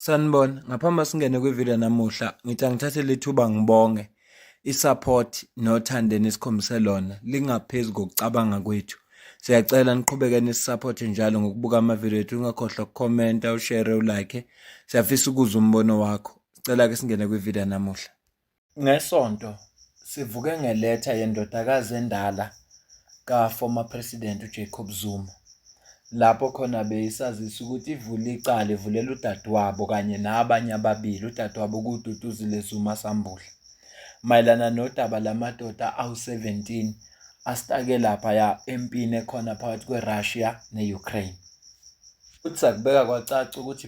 Sanibona, ngaphambi singene kwivideo namuhla, ngithi angithathe lethuba ngibonge i-support nothando enikhombise lona lingaphezu kokucabanga kwethu. Siyacela niqhubeke nisiphote njalo ngokubuka amavidiyo ethu, ungakhohlwa ukukhomenta, ushare, ulike. Siyafisa ukuzwa umbono wakho. Sicela ke singene kwivideo namuhla. Ngesonto sivuke ngeletha yendodakazi endala ka-former president uJacob Zuma. Lapho khona beyisazisa ukuthi ivule icala ivulela udadewabo kanye nabanye ababili, udadewabo kuDuduzile Zuma Sambule, mayelana nodaba lamadoda awu-17 asitake laphaya empini ekhona phakathi kwe-Russia ne-Ukraine. Futhi sakubeka kwacaca ukuthi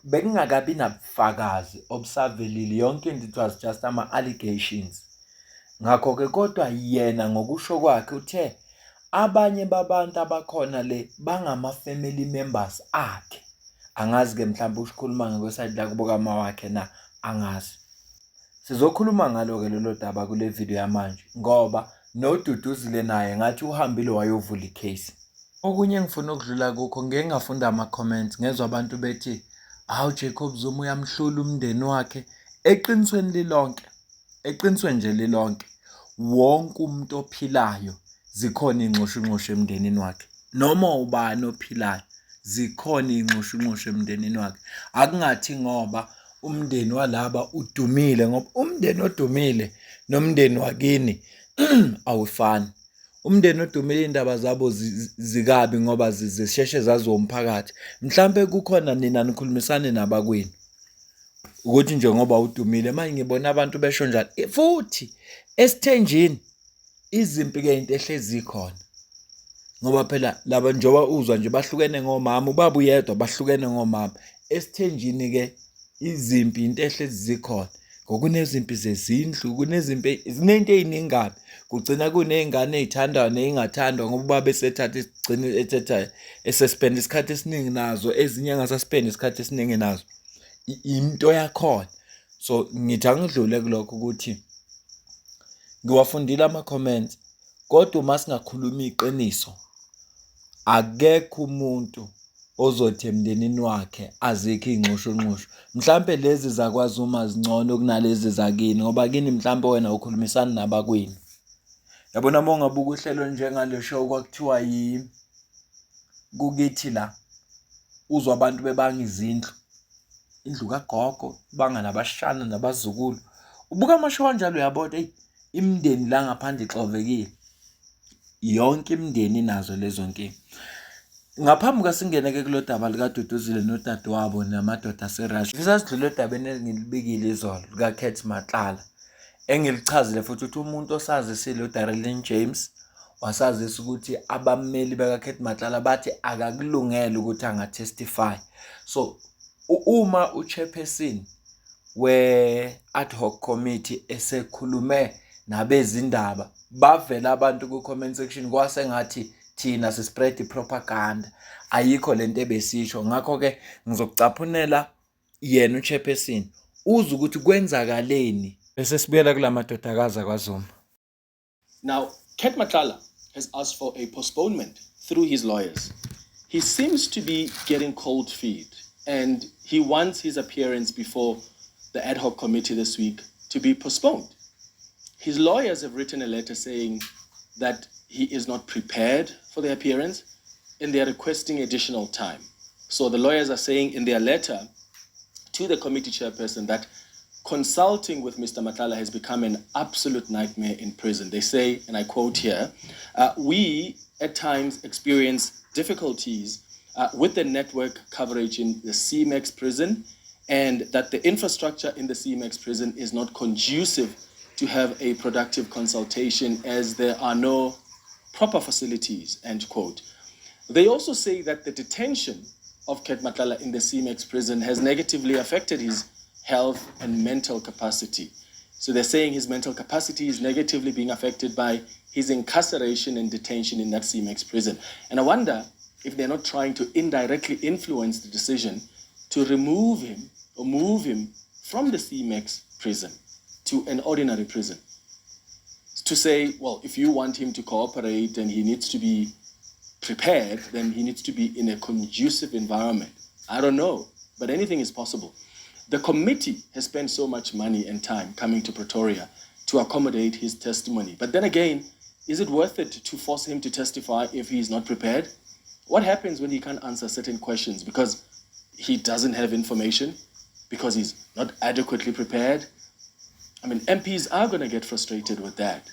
bekungakabi nabufakazi obusavelile, yonke into it was just ama-allegations. Ngakho-ke kodwa yena ngokusho kwakhe uthe abanye babantu abakhona le bangama-family members akhe. Angazi-ke mhlawumbe ukhuluma ngakwesayidi lakubo kama wakhe na, angazi. Sizokhuluma ngalo-ke lolo daba kule video yamanje ngoba noDuduzile naye ngathi uhambile wayovula ikhesi. Okunye engifuna ukudlula kukho, ngeke ngafunda ama-comments ngezwe abantu bethi hawu Jacob Zuma uyamhlula umndeni wakhe. Eqinisweni nje lilonke, wonke umuntu ophilayo zikhona iy'nxushunxushu emndenini wakhe. Noma ubani ophilayo zikhona iy'nxushunxushu emndenini wakhe. Akungathi ngoba umndeni walaba udumile, ngoba umndeni odumile nomndeni wakini awufani. Umndeni odumile iy'ndaba zabo zikabi ngoba zisheshe zaziwe umphakathi. Mhlampe kukhona nina nikhulumisane nabakwini ukuthi njengoba udumile manje ngibona abantu besho njalo. Futhi esithenjini izimpi-ke into ehlezi ikhona ngoba phela laba njengoba uzwa nje bahlukene ngomama, ubaba uyedwa bahlukene ngomama. Esithenjini-ke izimpi into ehlezi zikhona, ngokunezimpi zezindlu, zinento ey'ningi kabi. Kugcina kuney'ngane ey'thandwayo ney'ngathandwa ngoba ubaba ethatha esespenda isikhathi esiningi nazo, ezinye engasaspendi isikhathi esiningi nazo. Into yakhona. So ngithi angidlule kulokho ukuthi ngiwafundile ama-comments, kodwa uma singakhuluma iqiniso, akekho umuntu ozothi emndenini wakhe azikho iy'nxushunxushu. Mhlampe lezi zakwaZuma zingcono kunalezi zakini ngoba kini mhlampe wena ukhulumisana nabakwini. Yabona uma ungabuka uhlelo njengale show kwakuthiwa kukithi la, uzwa abantu bebanga izindlu, indlu kagogo, banga nabashana nabazukulu. Ubuka amashow kanjalo uyabona imindeni la ngaphandle ixovekile. Yonke imindeni inazo lezo nkinga. Ngaphambi kasingene-ke kulo daba likaDuduzile nodadewabo namadoda aseRussia, ngifisa sidlule edabeni engilibikile izolo likaKurt Matlala, engilichazile futhi ukuthi umuntu osazisile uDarlene James wasazisa ukuthi abameli bakaKurt Matlala bathi akakulungele ukuthi angatestify. So uma uchairperson we-ad hoc committee esekhulume nabezindaba, bavela abantu ku-comment section kwasengathi thina sispread i-propaganda. Ayikho lento ebesisho. Ngakho-ke ngizokucaphunela yena uchairperson uze ukuthi kwenzakaleni bese sibuyela kula madodakazi akwaZuma. Now, Kurt Matlala has asked for a postponement through his lawyers. He seems to be getting cold feet and he wants his appearance before the ad hoc committee this week to be postponed. His lawyers have written a letter saying that he is not prepared for the appearance and they are requesting additional time. So the lawyers are saying in their letter to the committee chairperson that consulting with Mr. Matlala has become an absolute nightmare in prison. They say, and I quote here, we at times experience difficulties with the network coverage in the CMEX prison, and that the infrastructure in the CMEX prison is not conducive to have a productive consultation as there are no proper facilities, end quote. They also say that the detention of Kurt Matlala in the CMEX prison has negatively affected his health and mental capacity. So they're saying his mental capacity is negatively being affected by his incarceration and detention in that CMEX prison. And I wonder if they're not trying to indirectly influence the decision to remove him or move him from the CMEX prison to an ordinary prison. To say, well, if you want him to cooperate and he needs to be prepared, then he needs to be in a conducive environment. I don't know, but anything is possible. The committee has spent so much money and time coming to Pretoria to accommodate his testimony. But then again, is it worth it to force him to testify if he's not prepared? What happens when he can't answer certain questions because he doesn't have information, because he's not adequately prepared? I mean, MPs are going to get frustrated with that.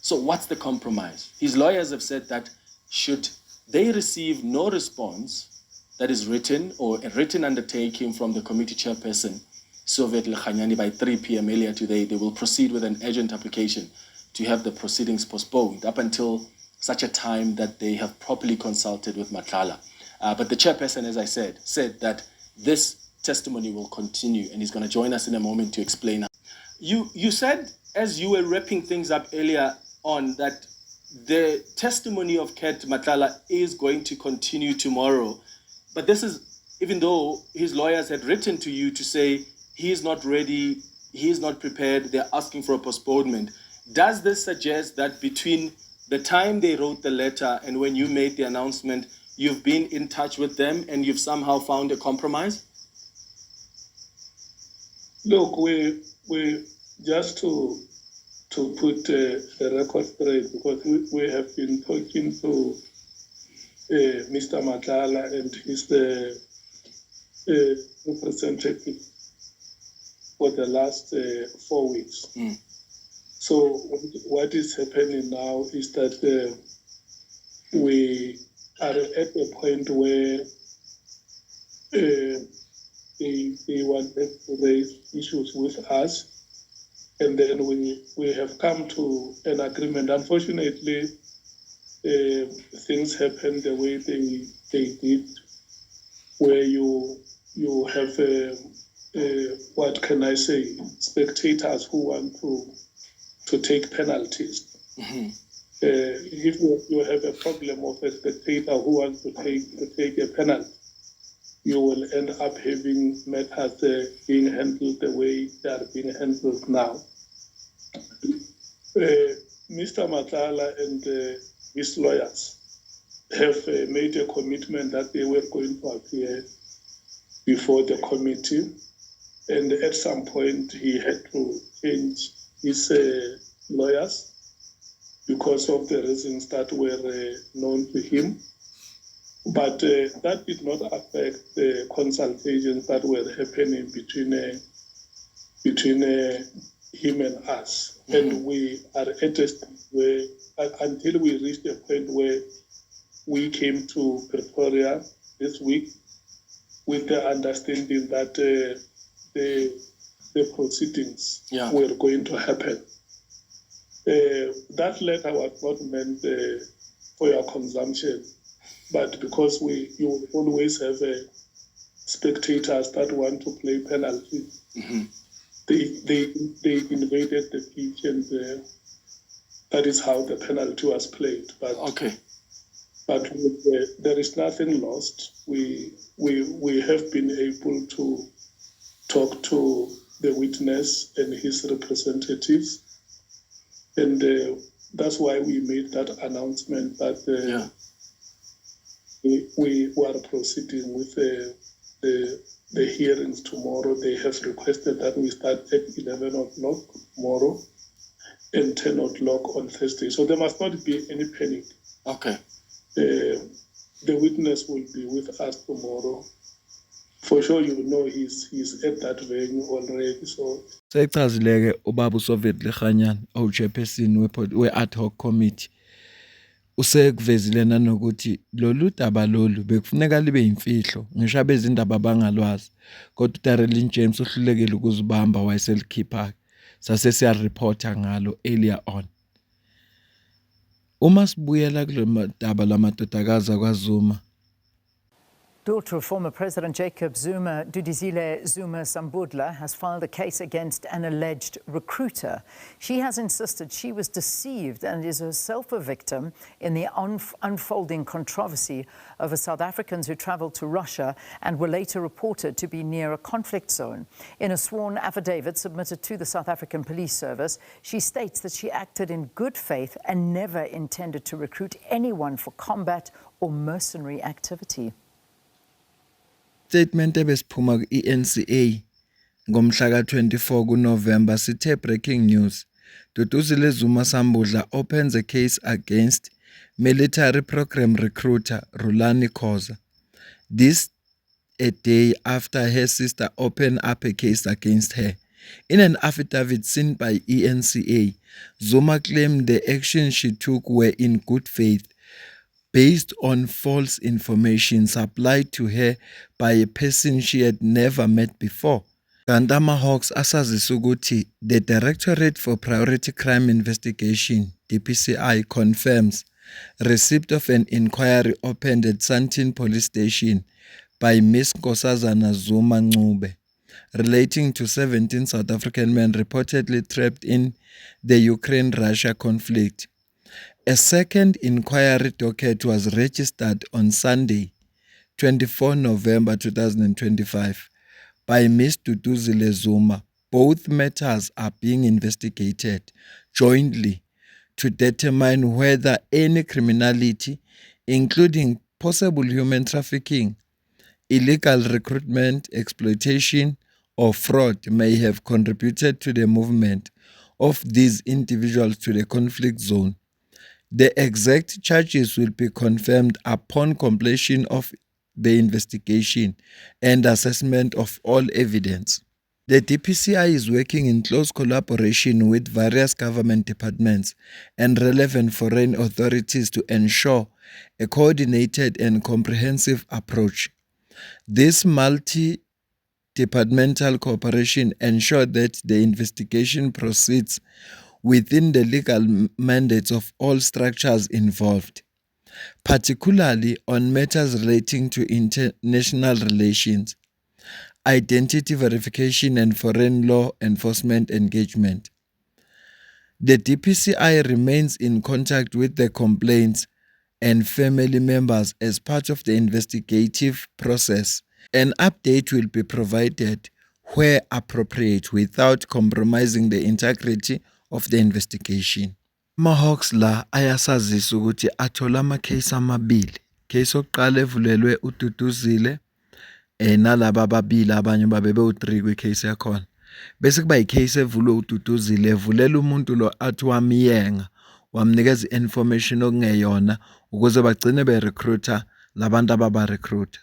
So what's the compromise? His lawyers have said that should they receive no response that is written or a written undertaking from the committee chairperson, Soviet Lekhanyani, by 3 p.m. earlier today, they will proceed with an urgent application to have the proceedings postponed up until such a time that they have properly consulted with Matlala. But the chairperson, as I said that this testimony will continue, and he's going to join us in a moment to explain. You said, as you were wrapping things up earlier on, that the testimony of Ket Matlala is going to continue tomorrow. But this is, even though his lawyers had written to you to say he is not ready, he is not prepared, they're asking for a postponement. Does this suggest that between the time they wrote the letter and when you made the announcement, you've been in touch with them and you've somehow found a compromise? Look, we just to put the record straight, because we have been talking to Mr. Matlala and his representative for the last 4 weeks. So what is happening now is that we are at a point where they wanted to raise issues with us, and then we have come to an agreement. Unfortunately, things happened the way they did, where you have what can I say, spectators who want to take penalties. If you have a problem of a spectator who wants to take a penalty, you will end up having matters being handled the way they are being handled now. Mr. Matlala and his lawyers have made a commitment that they were going to appear before the committee, and at some point he had to change his lawyers because of the reasons that were known to him. But that did not affect the consultations that were happening between him and us. And we are at a stage where, until we reached a point where we came to Pretoria this week with the understanding that the proceedings were going to happen. That letter was not meant for your consumption, but because you always have spectators that want to play penalties. They invaded the pitch, and that is how the penalty was played. But there is nothing lost. We have been able to talk to the witness and his representatives, and that's why we made that announcement that we are proceeding with the hearings tomorrow. They have requested that we start at 11 o'clock tomorrow and 10 o'clock on Thursday. So there must not be any panic. Okay. The witness will be with us tomorrow. For sure, you know he's at that venue already. So Sechazileke ubaba uSoviet Lekhanyani chairperson we-ad hoc committee usekuvezile nanokuthi lolu daba lolu bekufuneka libe yimfihlo ngisho abezindaba bangalwazi, kodwa uDarlene James uhlulekile ukuzibamba wayeselikhipha sase siyareporta ngalo earlier on. Uma sibuyela kule daba lamadodakazi akwaZuma, Daughter of former President Jacob Zuma, Dudizile Zuma Sambudla, has filed a case against an alleged recruiter. She has insisted she was deceived and is herself a victim in the unfolding controversy over South Africans who travelled to Russia and were later reported to be near a conflict zone. In a sworn affidavit submitted to the South African Police Service, she states that she acted in good faith and never intended to recruit anyone for combat or mercenary activity. Statement ebesiphuma ku-ENCA ngomhla ka-24 kuNovemba sithe breaking news. Duduzile Zuma Sambudla opens a case against military program recruiter Rulani Khoza. This a day after her sister opened up a case against her. In an affidavit seen by ENCA, Zuma claimed the actions she took were in good faith, based on false information supplied to her by a person she had never met before. Gandama Hawks asazisa ukuthi the Directorate for Priority Crime Investigation, DPCI, confirms receipt of an inquiry opened at Sandton Police Station by Ms. Nkosazana Zuma Ncube relating to 17 South African men reportedly trapped in the Ukraine-Russia conflict. A second inquiry docket was registered on Sunday, 24 November 2025, by Ms. Duduzile Zuma. Both matters are being investigated jointly to determine whether any criminality, including possible human trafficking, illegal recruitment, exploitation, or fraud, may have contributed to the movement of these individuals to the conflict zone. The exact charges will be confirmed upon completion of the investigation and assessment of all evidence. The DPCI is working in close collaboration with various government departments and relevant foreign authorities to ensure a coordinated and comprehensive approach. This multi-departmental cooperation ensures that the investigation proceeds within the legal mandates of all structures involved, particularly on matters relating to international relations, identity verification, and foreign law enforcement engagement. The DPCI remains in contact with the complainants and family members as part of the investigative process. An update will be provided where appropriate without compromising the integrity of the investigation. Mahawks la ayasazisa ukuthi athola ama-case amabili. Case oqala evulelwe uDuduzile nalaba ababili abanye babebe u3 kwi-case yakhona. Bese kuba i-case evulwe uDuduzile evulela umuntu lo athi wamiyenga, wamnikeza information okungeyona ukuze bagcine be-recruiter labantu ababa-recruiter.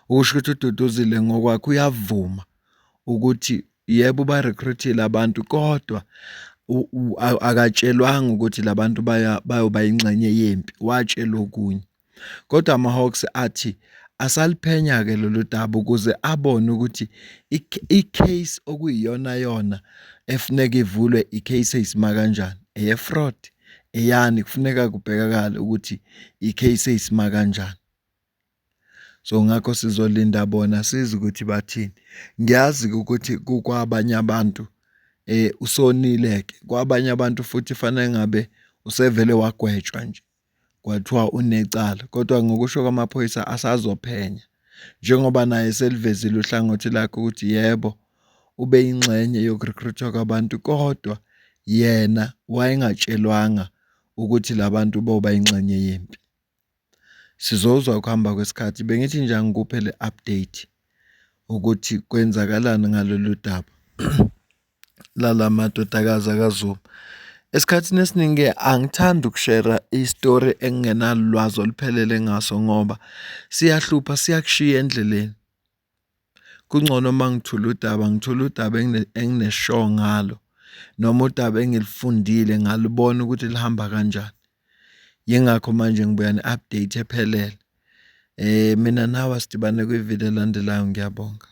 Ukusho ukuthi uDuduzile ngokwakhe uyavuma ukuthi yebo ba-recruitile abantu kodwa akatshelwanga ukuthi labantu bayoba ingxenye yempi, watshelwa okunye. Kodwa ama-Hawks athi asaliphenya ke lolu daba ukuze abone ukuthi i-case okuyiyona yona efuneka ivulwe i-case eyisima kanjani, eye-fraud, eyani kufuneka kubhekakala ukuthi i-case eyisima kanjani. So ngakho sizolinda bona sizi ukuthi bathini. Ngiyazi ukuthi kukwabanye abantu usonileke, kwabanye abantu futhi fanele ngabe usevele wagwetshwa nje kwathiwa unecala, kodwa ngokusho kwamaphoyisa asazophenya njengoba naye selivezile uhlangothi lakhe ukuthi yebo ube ingxenye yokurecruitwa kwabantu kodwa yena wayengatshelwanga ukuthi labantu boba ingxenye yempi. Sizozwa ukuhamba kwesikhathi. Bengithi nje ngikuphe le update ukuthi kwenzakalani ngalolu daba lala madodakazi akaZuma. Esikhathini esiningi angithandi ukushare istory engingenalwazi oluphelele ngaso ngoba siyahlupha, siyakushiya endleleni. Kungcono mangithula udaba engineshow ngalo noma udaba engilifundile ngalibona ukuthi lihamba kanjani. Yingakho manje ngibuya ne-update ephelele. Mina nawe sidibane kwivideo elandelayo, ngiyabonga.